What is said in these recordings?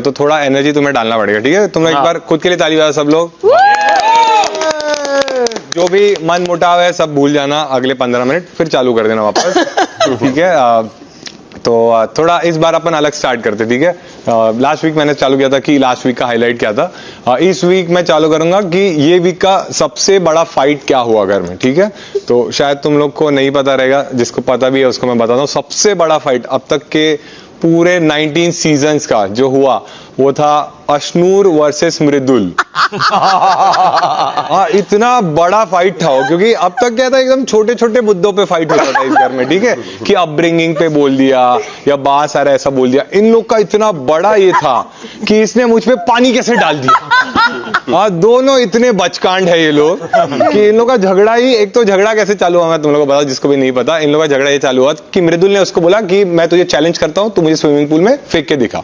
तो थोड़ा एनर्जी तुम्हें डालना पड़ेगा, ठीक है? तुम एक बार खुद के लिए ताली बजाओ सब लोग। जो भी मन मुटाव है सब भूल जाना अगले 15 मिनट, फिर चालू कर देना वापस। ठीक है? तो थोड़ा इस बार अपन अलग स्टार्ट करते, ठीक है? लास्ट वीक मैंने चालू किया था कि लास्ट वीक का हाईलाइट क्या था। इस वीक मैं चालू करूंगा कि ये वीक का सबसे बड़ा फाइट क्या हुआ घर में, ठीक है? तो शायद तुम लोग को नहीं पता रहेगा, जिसको पता भी है उसको मैं बताता हूँ। सबसे बड़ा फाइट अब तक के पूरे 19 सीजन्स का जो हुआ वो था अश्नूर वर्सेस मृदुल। हाँ, इतना बड़ा फाइट था वो, क्योंकि अब तक क्या था, एकदम छोटे छोटे मुद्दों पे फाइट होता था इस घर में, ठीक है? कि अपब्रिंगिंग पे बोल दिया या बास आ रहा ऐसा बोल दिया। इन लोग का इतना बड़ा ये था कि इसने मुझ पे पानी कैसे डाल दिया। हाँ, दोनों इतने बचकांड है ये लोग कि इन लोग का झगड़ा ही, एक तो झगड़ा कैसे चालू हुआ मैं तुम लोगों को बता, जिसको भी नहीं पता। इन लोगों का झगड़ा ये चालू हुआ कि मृदुल ने उसको बोला कि मैं तुझे चैलेंज करता हूं, तू मुझे स्विमिंग पूल में फेंक के दिखा।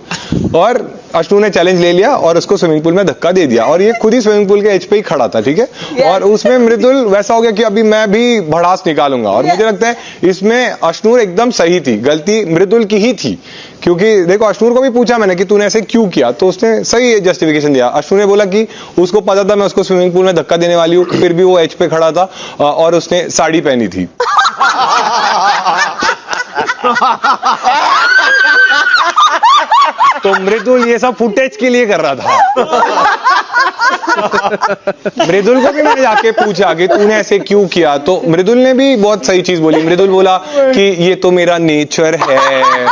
और अश्नू ने चैलेंज ले लिया और उसको स्विमिंग पूल में धक्का दे दिया, और ये खुद ही स्विमिंग पूल के एज पे ही खड़ा था, ठीक है? और उसमें मृदुल वैसा हो गया कि अभी मैं भी भड़ास निकालूंगा। और मुझे लगता है इसमें अश्नूर एकदम सही थी, गलती मृदुल की ही थी। क्योंकि देखो, अश्नूर को भी पूछा मैंने कि तूने ऐसे क्यों किया, तो उसने सही जस्टिफिकेशन दिया। अश्नूर ने बोला कि उसको पता था मैं उसको स्विमिंग पूल में धक्का देने वाली हूँ, फिर भी वो एज पे खड़ा था और उसने साड़ी पहनी थी। तो मृदुल ये सब फुटेज के लिए कर रहा था। मृदुल को भी मैंने जाके पूछा कि तूने ऐसे क्यों किया, तो मृदुल ने भी बहुत सही चीज बोली। मृदुल बोला कि ये तो मेरा नेचर है,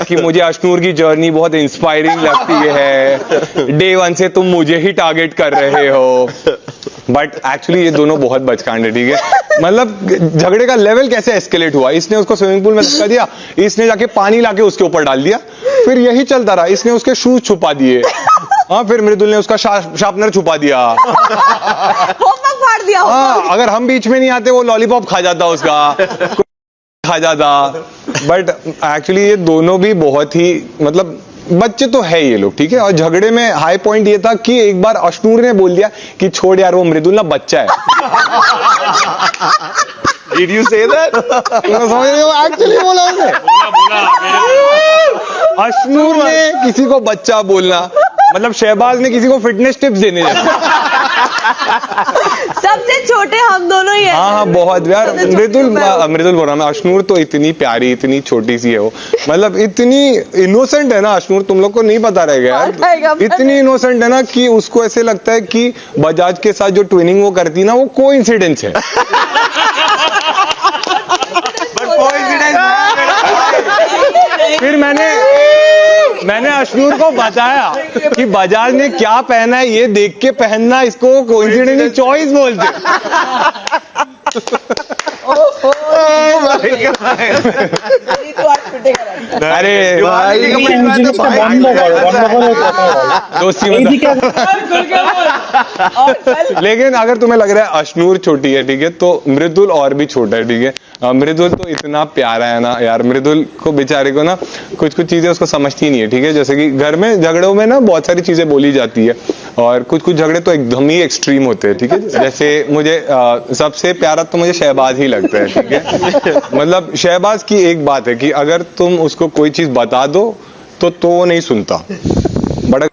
कि मुझे अश्नूर की जर्नी बहुत इंस्पायरिंग लगती है, डे 1 से तुम मुझे ही टारगेट कर रहे हो। बट एक्चुअली ये दोनों बहुत बचकांड है, ठीक है? मतलब झगड़े का लेवल कैसे एस्केलेट हुआ, इसने उसको स्विमिंग पूल में धक्का दिया, इसने जाके पानी लाके उसके ऊपर डाल दिया, फिर यही चलता रहा। इसने उसके शूज छुपा दिए, हाँ, फिर मृदुल ने उसका शार्पनर छुपा दिया, फाड़ दिया। हाँ, अगर हम बीच में नहीं आते वो लॉलीपॉप खा जाता उसका, खा जाता। बट एक्चुअली ये दोनों भी बहुत ही, मतलब बच्चे तो है ये लोग, ठीक है? और झगड़े में हाई पॉइंट ये था कि एक बार अश्नूर ने बोल दिया कि छोड़ यार, वो मृदुल ना बच्चा है। Did you say that? समझ रहे हो? एक्चुअली बोला उसने। अश्नूर ने किसी को बच्चा बोलना, मतलब शहबाज ने किसी को फिटनेस टिप्स देने सबसे छोटे हम दोनों ही हैं। हाँ हाँ, बहुत यार। मृदुल बोल रहा मैं, अश्नूर तो इतनी प्यारी, इतनी छोटी सी है वो, मतलब इतनी इनोसेंट है ना अश्नूर, तुम लोग को नहीं पता रहेगा यार। इतनी इनोसेंट है ना कि उसको ऐसे लगता है कि बजाज के साथ जो ट्विनिंग वो करती ना, वो कोइंसिडेंस है। फिर मैंने अश्नूर को बताया कि बजाज ने क्या पहना है ये देख के पहनना, इसको कोइंसिडेंटली चॉइस बोलते। अरे दोस्ती लेकिन अगर तुम्हें लग रहा है अश्नूर छोटी है, ठीक है, तो मृदुल और भी छोटा है, ठीक है? मृदुल तो इतना प्यारा है ना यार। मृदुल को बेचारे को ना कुछ चीजें उसको समझती नहीं है, ठीक है? जैसे कि घर में झगड़ों में ना बहुत सारी चीजें बोली जाती है, और कुछ झगड़े तो एकदम ही एक्सट्रीम होते हैं, ठीक है? जैसे मुझे सबसे प्यारा तो मुझे शहबाज ही लगता है, ठीक है? मतलब शहबाज की एक बात है कि अगर तुम उसको कोई चीज बता दो तो वो नहीं सुनता, बड़ा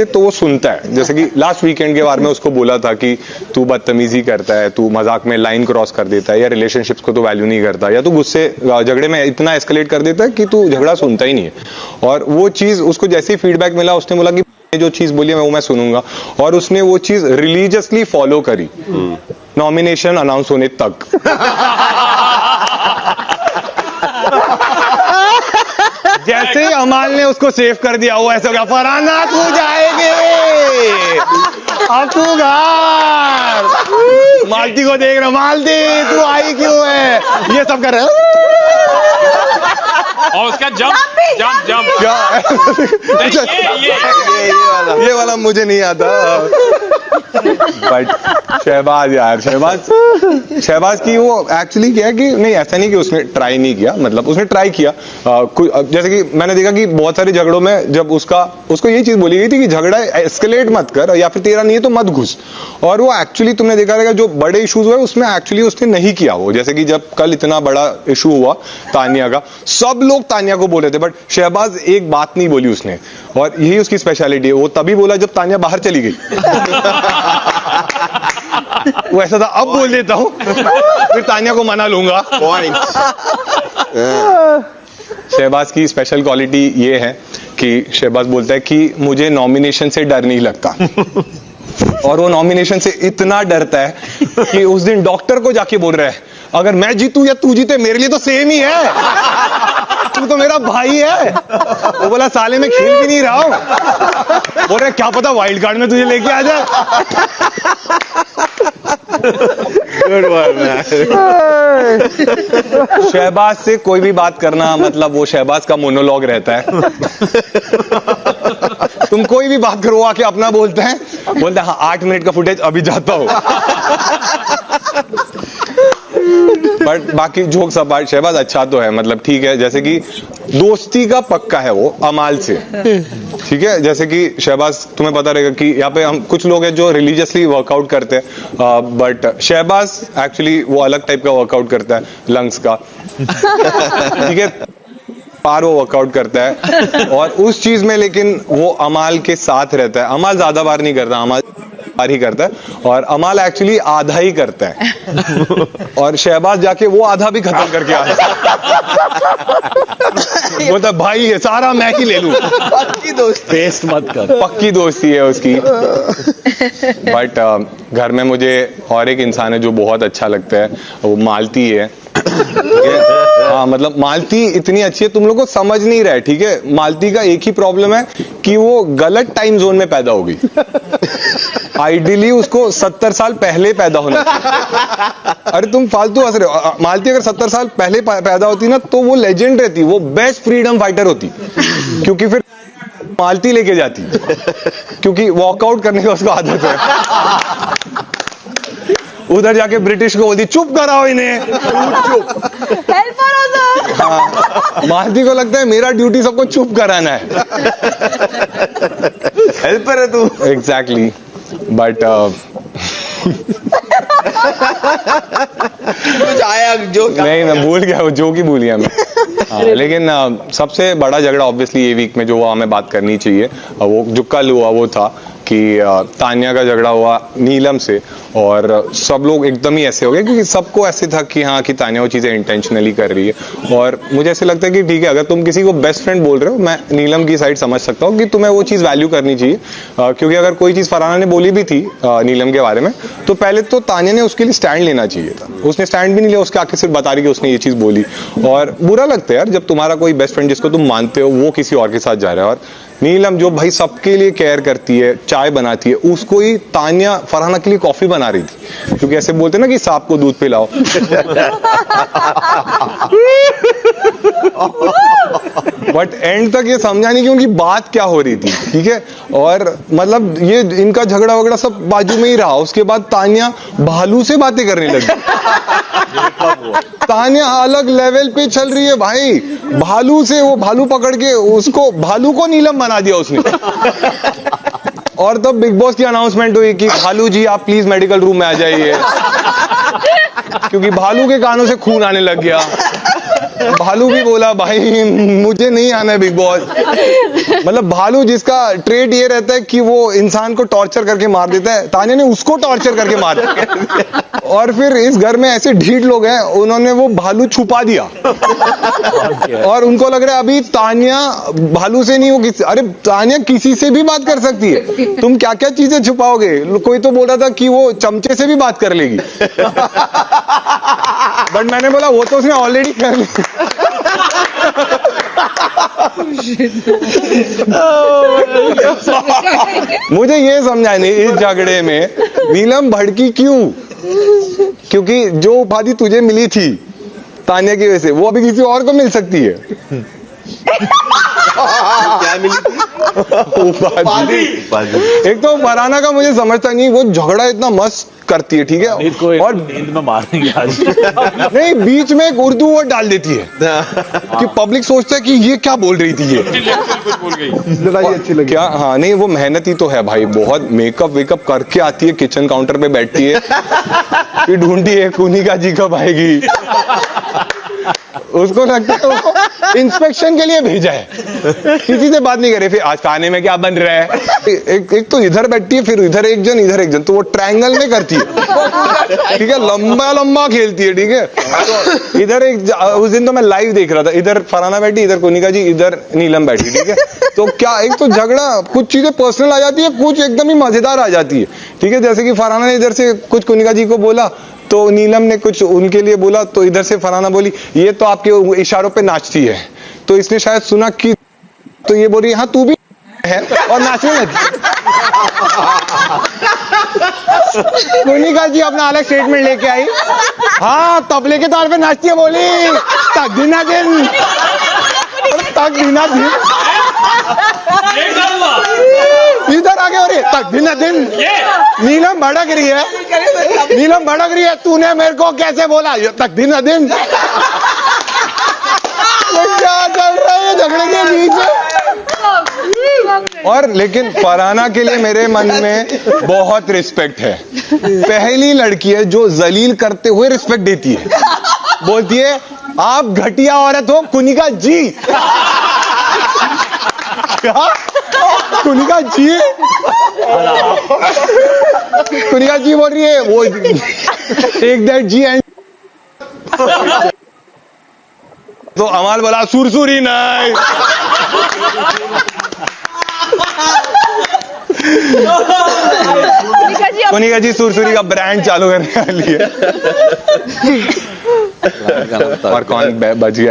तो वो सुनता है। जैसे कि लास्ट वीकेंड के बारे में उसको बोला था कि तू बदतमीजी करता है, तू मजाक में लाइन क्रॉस कर देता है, या रिलेशनशिप्स को तो वैल्यू नहीं करता, या तू गुस्से झगड़े में इतना एस्केलेट कर देता है कि तू झगड़ा सुनता ही नहीं है। और वो चीज उसको जैसे ही फीडबैक मिला, उसने बोला कि जो चीज बोली है वो मैं सुनूंगा, और उसने वो चीज रिलीजियसली फॉलो करी नॉमिनेशन अनाउंस होने तक। जैसे ही अमाल ने उसको सेव कर दिया, वो ऐसा हो गया, फरहाना तू जाएगी, अब तू घर। मालती को देख रहा, मालती तू आई क्यों है, ये सब कर रहे हैं। और उसका जंप ये वाला मुझे नहीं आता। बट शहबाज यार, शहबाज की वो एक्चुअली क्या है कि नहीं, ऐसा नहीं कि उसने ट्राई नहीं किया, मतलब उसने ट्राई किया। जैसे कि मैंने देखा कि बहुत सारे झगड़ों में जब उसको यही चीज बोली गई थी कि झगड़ा एस्केलेट मत कर, या फिर तेरा नहीं है तो मत घुस। और वो एक्चुअली तुमने देखा रहेगा जो बड़े इश्यूज हुए उसमें एक्चुअली उसने नहीं किया वो। जैसे कि जब कल इतना बड़ा इशू हुआ तानिया का, सब लोग तानिया को बोल रहे थे, बट शहबाज एक बात नहीं बोली उसने, और यही उसकी स्पेशलिटी है। वो तभी बोला जब तानिया बाहर चली गई। वो ऐसा था, अब बोल देता हूँ फिर तानिया को मना लूंगा। शहबाज की स्पेशल क्वालिटी ये है कि शहबाज बोलता है कि मुझे नॉमिनेशन से डर नहीं लगता, और वो नॉमिनेशन से इतना डरता है कि उस दिन डॉक्टर को जाके बोल रहा है, अगर मैं जीतू या तू जीते मेरे लिए तो सेम ही है, तू तो मेरा भाई है। वो बोला साले में खेल भी नहीं रहा हूं। बोल रहे क्या पता वाइल्ड कार्ड में तुझे लेके आ जाए। शहबाज से कोई भी बात करना मतलब वो शहबाज का मोनोलॉग रहता है। तुम कोई भी बात करो आके अपना बोलते हैं हाँ 8 मिनट का फुटेज अभी जाता हो। बट बाकी जोक्स अपार्ट शहबाज अच्छा तो है, मतलब ठीक है। जैसे कि दोस्ती का पक्का है वो अमाल से, ठीक है। जैसे कि शहबाज तुम्हें पता रहेगा कि यहाँ पे हम कुछ लोग हैं जो रिलीजियसली वर्कआउट करते हैं, बट शहबाज एक्चुअली वो अलग टाइप का वर्कआउट करता है, लंग्स का, ठीक है। पार वो वर्कआउट करता है और उस चीज में लेकिन वो अमाल के साथ रहता है। अमाल ज्यादा बार नहीं करता, अमाल बार ही करता है, और अमाल एक्चुअली आधा ही करता है और शहबाज जाके वो आधा भी खत्म करके आता है। वो तो भाई है सारा मैं ही ले लूं। पक्की दोस्ती, टेस्ट मत कर। पक्की दोस्ती है उसकी। बट घर में मुझे और एक इंसान है जो बहुत अच्छा लगता है, वो मालती है। हाँ मतलब मालती इतनी अच्छी है, तुम लोग को समझ नहीं रहा है, ठीक है। मालती का एक ही प्रॉब्लम है कि वो गलत टाइम जोन में पैदा हो गई। आइडियली उसको 70 साल पहले पैदा होना। अरे तुम फालतू हंस रहे हो। मालती अगर 70 साल पहले पैदा होती ना तो वो लेजेंड रहती, वो बेस्ट फ्रीडम फाइटर होती, क्योंकि फिर मालती लेके जाती, क्योंकि वॉकआउट करने का उसको आदत है। उधर जाके ब्रिटिश को बोलती चुप कराओ इन्हें, हेल्पर हो तो। हाँ, मालती को लगता है मेरा ड्यूटी सबको चुप कराना है। हेल्पर है तू। एग्जैक्टली। बट कुछ आया जो नहीं, मैं भूल गया, वो जो की भूल गया मैं। हाँ, लेकिन सबसे बड़ा झगड़ा ऑब्वियसली ये वीक में जो हमें बात करनी चाहिए, वो जो कल हुआ वो था कि तानिया का झगड़ा हुआ नीलम से, और सब लोग एकदम ही ऐसे हो गए क्योंकि सबको ऐसे था कि हाँ कि तानिया वो चीज़ें इंटेंशनली कर रही है। और मुझे ऐसे लगता है कि ठीक है, अगर तुम किसी को बेस्ट फ्रेंड बोल रहे हो, मैं नीलम की साइड समझ सकता हूँ कि तुम्हें वो चीज़ वैल्यू करनी चाहिए, क्योंकि अगर कोई चीज़ फरहाना ने बोली भी थी नीलम के बारे में, तो पहले तो तानिया ने उसके लिए स्टैंड लेना चाहिए था। उसने स्टैंड भी नहीं लिया, उसके आके सिर्फ बता रही कि उसने ये चीज़ बोली। और बुरा लगता है यार जब तुम्हारा कोई बेस्ट फ्रेंड जिसको तुम मानते हो वो किसी और के साथ जा रहा है। और नीलम जो भाई सबके लिए केयर करती है, चाय बनाती है, उसको ही तानिया फरहाना के लिए कॉफी बना रही थी, क्योंकि ऐसे बोलते ना कि सांप को दूध पिलाओ। बट एंड तक ये समझा नहीं कि उनकी बात क्या हो रही थी, ठीक है। और मतलब ये इनका झगड़ा वगड़ा सब बाजू में ही रहा। उसके बाद तानिया भालू से बातें करने लगी। तानिया अलग लेवल पे चल रही है भाई, भालू से, वो भालू पकड़ के उसको, भालू को नीलम बना दिया उसने। और तब बिग बॉस की अनाउंसमेंट हुई कि भालू जी आप प्लीज मेडिकल रूम में आ जाइए, क्योंकि भालू के कानों से खून आने लग गया। भालू भी बोला भाई मुझे नहीं आना है बिग बॉस। मतलब भालू जिसका ट्रेड ये रहता है कि वो इंसान को टॉर्चर करके मार देता है, तानिया ने उसको टॉर्चर करके मार दिया। और फिर इस घर में ऐसे ढीठ लोग हैं, उन्होंने वो भालू छुपा दिया। और उनको लग रहा है अभी तानिया भालू से नहीं, वो किसी, अरे तानिया किसी से भी बात कर सकती है, तुम क्या क्या चीजें छुपाओगे। कोई तो बोल रहा था कि वो चमचे से भी बात कर लेगी। बट मैंने बोला वो तो उसने ऑलरेडी कर ली। मुझे ये समझा नहीं इस झगड़े में नीलम भड़की क्यों, क्योंकि जो उपाधि तुझे मिली थी तानिया की वजह से वो अभी किसी और को मिल सकती है। क्या मिली? उपाधि। एक तो फरहाना का मुझे समझता नहीं, वो झगड़ा इतना मस्त करती है, ठीक है, और नींद में मारेंगे आज। नहीं बीच में एक उर्दू वर्ड डाल देती है कि पब्लिक सोचता है कि ये क्या बोल रही थी, ये कुछ बोल गई। अच्छी लगी क्या। हाँ नहीं वो मेहनती तो है भाई, बहुत मेकअप वेकअप करके आती है, किचन काउंटर पे बैठती है, फिर ढूंढती है खूनी का जी कब आएगी। उसको लगता है वो इंस्पेक्शन के लिए भेजा है, किसी से बात नहीं करे। फिर आज खाने में क्या बन रहा है, एक तो इधर बैठती है, फिर इधर एक जन, तो वो ट्रायंगल में करती है, ठीक है, लंबा लंबा खेलती है, ठीक है। तो इधर उस दिन तो मैं लाइव देख रहा था, इधर फरहाना बैठी, इधर कोनिका जी, इधर नीलम बैठी, ठीक है। तो क्या एक तो झगड़ा, कुछ चीजें पर्सनल आ जाती है, कुछ एकदम ही मजेदार आ जाती है, ठीक है। जैसे कि फरहाना ने इधर से कुछ कोनिका जी को बोला, तो नीलम ने कुछ उनके लिए बोला, तो इधर से फरहाना बोली ये तो आपके इशारों पे नाचती है, तो इसने शायद सुना कि, तो ये बोल रही हाँ तू भी है और नाचने लगी। कोनिका जी अपना अलग स्टेटमेंट लेके आई, हाँ तबले के तौर पे नाचती है, बोली तक दिना दिन, तक दिना दिन, ये क्या हुआ? इधर आगे हो रही है तक दिना दिन। नीलम भड़क रही है, नीलम भड़क रही है, तूने मेरे को कैसे बोला, ये तक दिना दिन। ये क्या चल रहा है झगड़े के बीच में? और लेकिन फरहाना के लिए मेरे मन में बहुत रिस्पेक्ट है। पहली लड़की है जो जलील करते हुए रिस्पेक्ट देती है, बोलती है आप घटिया औरत हो कोनिका जी। क्या कोनिका जी, कोनिका जी बोल रही है वो टेक दैट जी एंड, तो अमाल बोला सुरसुरी नहीं। कोनिका जी सुरसुरी का ब्रांड चालू करने वाली है। और कौन बच गया?